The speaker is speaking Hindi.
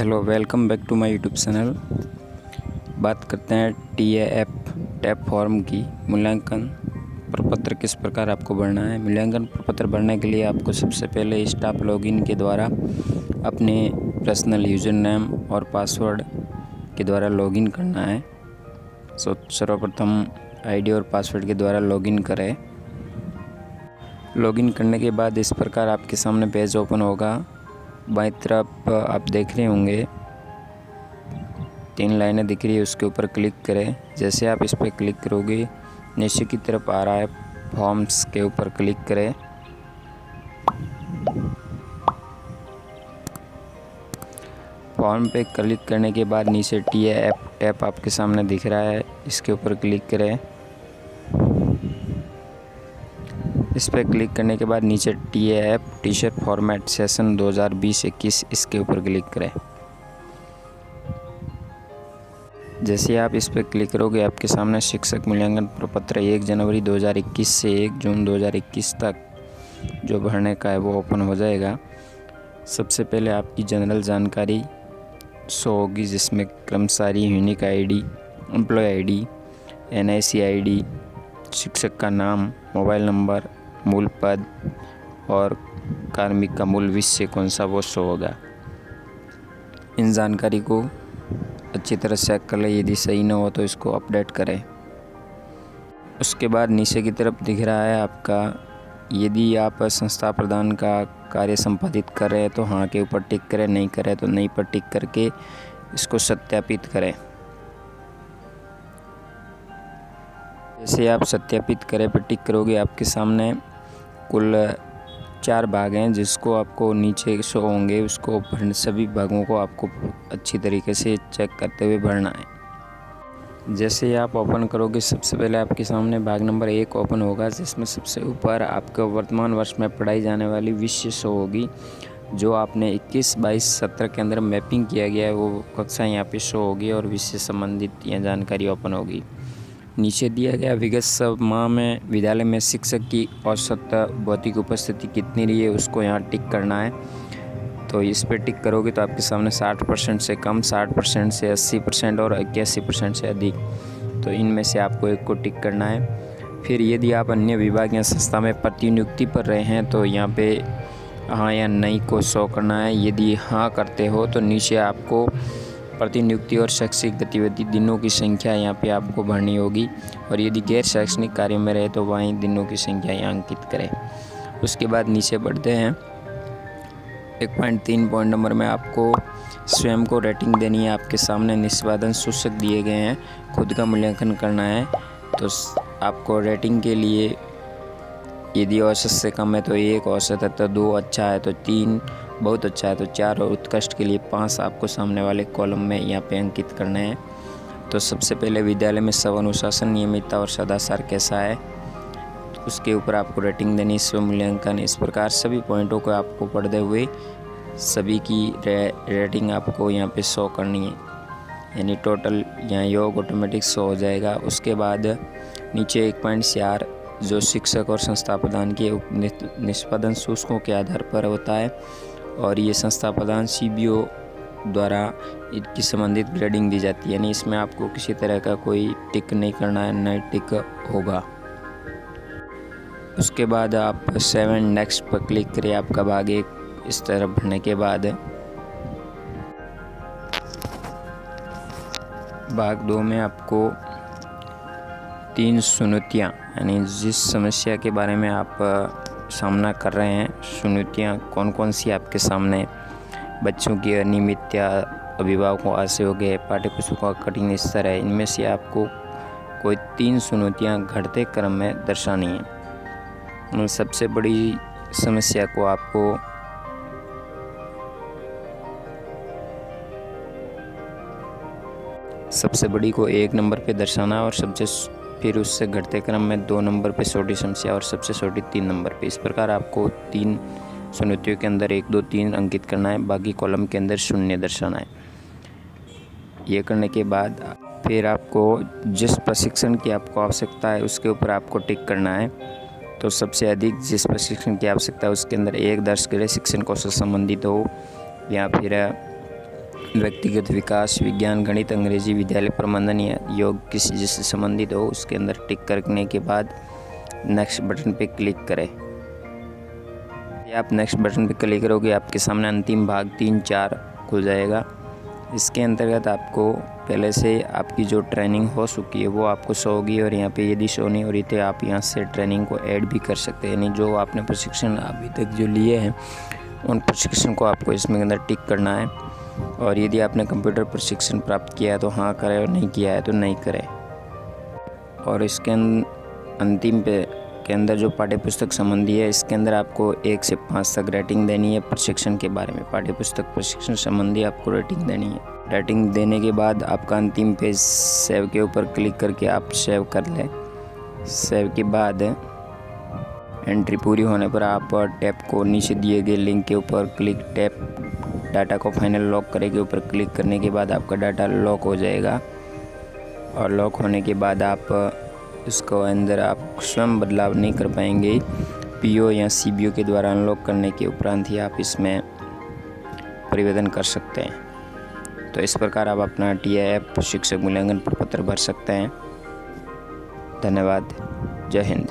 Hello, welcome back to my YouTube channel. बात करते हैं TAF टैप फॉर्म की। मूल्यांकन प्रपत्र किस प्रकार आपको भरना है। मूल्यांकन प्रपत्र भरने के लिए आपको सबसे पहले स्टाफ लॉगिन के द्वारा अपने पर्सनल यूज़र नेम और पासवर्ड के द्वारा लॉगिन करना है। सर्वप्रथम आईडी और पासवर्ड के द्वारा लॉगिन करें। लॉगिन करने के बाद इस प्रकार आपके सामने पेज ओपन होगा। बाईं तरफ आप देख रहे होंगे 3 लाइनें दिख रही है, उसके ऊपर क्लिक करें। जैसे आप इस पर क्लिक करोगे नीचे की तरफ आ रहा है फॉर्म्स के ऊपर क्लिक करें। फॉर्म पे क्लिक करने के बाद नीचे TAF टैप आपके सामने दिख रहा है, इसके ऊपर क्लिक करें। इस पर क्लिक करने के बाद नीचे TAF टीचर फॉर्मेट सेशन 2020-21 इसके ऊपर क्लिक करें। जैसे आप इस पर क्लिक करोगे आपके सामने शिक्षक मूल्यांकन प्रपत्र 1 जनवरी 2021 से 1 जून 2021 तक जो भरने का है वो ओपन हो जाएगा। सबसे पहले आपकी जनरल जानकारी शो होगी, जिसमें कर्मचारी, unique ID, employee ID, NIC ID, शिक्षक का नाम, मोबाइल नंबर, मूल पद और कार्मिक का मूल विषय कौन सा वो शो होगा। इन जानकारी को अच्छी तरह चेक कर लें, यदि सही ना हो तो इसको अपडेट करें। उसके बाद नीचे की तरफ दिख रहा है आपका, यदि आप संस्था प्रदान का कार्य संपादित कर रहे हैं तो हाँ के ऊपर टिक करें, नहीं करें तो नहीं पर टिक करके इसको सत्यापित करें। जैसे आप सत्यापित करें पर टिक करोगे आपके सामने कुल 4 भाग हैं जिसको आपको नीचे शो होंगे, उसको भरने सभी भागों को आपको अच्छी तरीके से चेक करते हुए भरना है। जैसे आप ओपन करोगे सबसे पहले आपके सामने भाग नंबर 1 ओपन होगा, जिसमें सबसे ऊपर आपको वर्तमान वर्ष में पढ़ाई जाने वाली विषय शो होगी। जो आपने 21, 22, 17 के अंदर मैपिंग किया गया है वो कक्षा यहाँ पे शो होगी और विषय संबंधित यह जानकारी ओपन होगी। नीचे दिया गया विगत सब माह में विद्यालय में शिक्षक की औसत भौतिक उपस्थिति कितनी रही है उसको यहाँ टिक करना है। तो इस पर टिक करोगे तो आपके सामने 60% से कम, 60% से 80% और 81% से अधिक, तो इनमें से आपको एक को टिक करना है। फिर यदि आप अन्य विभाग या संस्था में प्रतिनियुक्ति पर रहे हैं तो यहाँ पे हाँ या नहीं को शो करना है। यदि हाँ करते हो तो नीचे आपको प्रतिनियुक्ति और शैक्षिक गतिविधि दिनों की संख्या यहाँ पे आपको भरनी होगी, और यदि गैर शैक्षणिक कार्य में रहे तो वहीं दिनों की संख्या यहाँ अंकित करें। उसके बाद नीचे बढ़ते हैं 1.3 पॉइंट नंबर में आपको स्वयं को रेटिंग देनी है। आपके सामने निष्पादन शीर्षक दिए गए हैं, खुद का मूल्यांकन करना है। तो आपको रेटिंग के लिए यदि औसत से कम है तो 1, औसत है तो 2, अच्छा है तो 3, बहुत अच्छा है तो 4 और उत्कृष्ट के लिए 5 आपको सामने वाले कॉलम में यहाँ पे अंकित करने हैं। तो सबसे पहले विद्यालय में सब अनुशासन, नियमितता और सदाचार कैसा है, तो उसके ऊपर आपको रेटिंग देनी, स्व मूल्यांकन। इस प्रकार सभी पॉइंटों को आपको पढ़ते हुए सभी की रेटिंग आपको यहाँ पे शो करनी है, यानी टोटल यहाँ योग ऑटोमेटिक शो हो जाएगा। उसके बाद नीचे 1.4 जो शिक्षक और संस्था प्रदान के निष्पादन सूचकों के आधार पर होता है, और ये संस्था प्रदान CBO द्वारा इसकी संबंधित ग्रेडिंग दी जाती है, यानी इसमें आपको किसी तरह का कोई टिक नहीं करना है, नहीं टिक होगा। उसके बाद आप 7 नेक्स्ट पर क्लिक करें। आपका भाग 1 इस तरह भरने के बाद भाग 2 में आपको 3 चुनौतियाँ, यानी जिस समस्या के बारे में आप सामना कर रहे हैं, चुनौतियाँ कौन कौन सी आपके सामने, बच्चों की अनियमितता, अभिभावकों असहयोग है, पाठ्य पुस्तकों का कठिन स्तर है, इनमें से आपको कोई 3 चुनौतियाँ घटते क्रम में दर्शानी है। सबसे बड़ी समस्या को आपको सबसे बड़ी को 1 नंबर पे दर्शाना और फिर उससे घटते क्रम में 2 नंबर पे छोटी समस्या और सबसे छोटी 3 नंबर पे। इस प्रकार आपको 3 चुनौतियों के अंदर 1, 2, 3 अंकित करना है, बाकी कॉलम के अंदर 0 दर्शाना है। ये करने के बाद फिर आपको जिस प्रशिक्षण की आपको आवश्यकता है उसके ऊपर आपको टिक करना है। तो सबसे अधिक जिस प्रशिक्षण की आवश्यकता है उसके अंदर 1 दर्ज करें, शिक्षण कौशल संबंधित हो या फिर व्यक्तिगत विकास, विज्ञान, गणित, अंग्रेजी, विद्यालय प्रबंधन या योग किसी जिससे संबंधित हो उसके अंदर टिक करने के बाद नेक्स्ट बटन पे क्लिक करें। आप नेक्स्ट बटन पे क्लिक करोगे आपके सामने अंतिम भाग 3-4 खुल जाएगा। इसके अंतर्गत आपको पहले से आपकी जो ट्रेनिंग हो चुकी है वो आपको शो होगी, और यहाँ पे यदि शो नहीं हो रही तो आप यहाँ से ट्रेनिंग को ऐड भी कर सकते हैं। यानी जो आपने प्रशिक्षण अभी तक जो लिए हैं उन प्रशिक्षण को आपको इसमें अंदर टिक करना है। और यदि आपने कंप्यूटर प्रशिक्षण प्राप्त किया है तो हाँ करें, और नहीं किया है तो नहीं करें। और इसके अंतिम पे के अंदर जो पाठ्य पुस्तक संबंधी है इसके अंदर आपको 1 से 5 तक रेटिंग देनी है। प्रशिक्षण के बारे में पाठ्य पुस्तक प्रशिक्षण संबंधी आपको रेटिंग देनी है। रेटिंग देने के बाद आपका अंतिम पेज सेव के ऊपर क्लिक करके आप सेव कर लें। सेव के बाद एंट्री पूरी होने पर आप टैप को नीचे दिए गए लिंक के ऊपर क्लिक टैप डाटा को फाइनल लॉक करे के ऊपर क्लिक करने के बाद आपका डाटा लॉक हो जाएगा। और लॉक होने के बाद आप इसको अंदर आप स्वयं बदलाव नहीं कर पाएंगे। पीओ या सीबीओ के द्वारा अनलॉक करने के उपरांत ही आप इसमें परिवर्तन कर सकते हैं। तो इस प्रकार आप अपना TIF शिक्षक मूल्यांकन प्रपत्र भर सकते हैं। धन्यवाद। जय हिंद।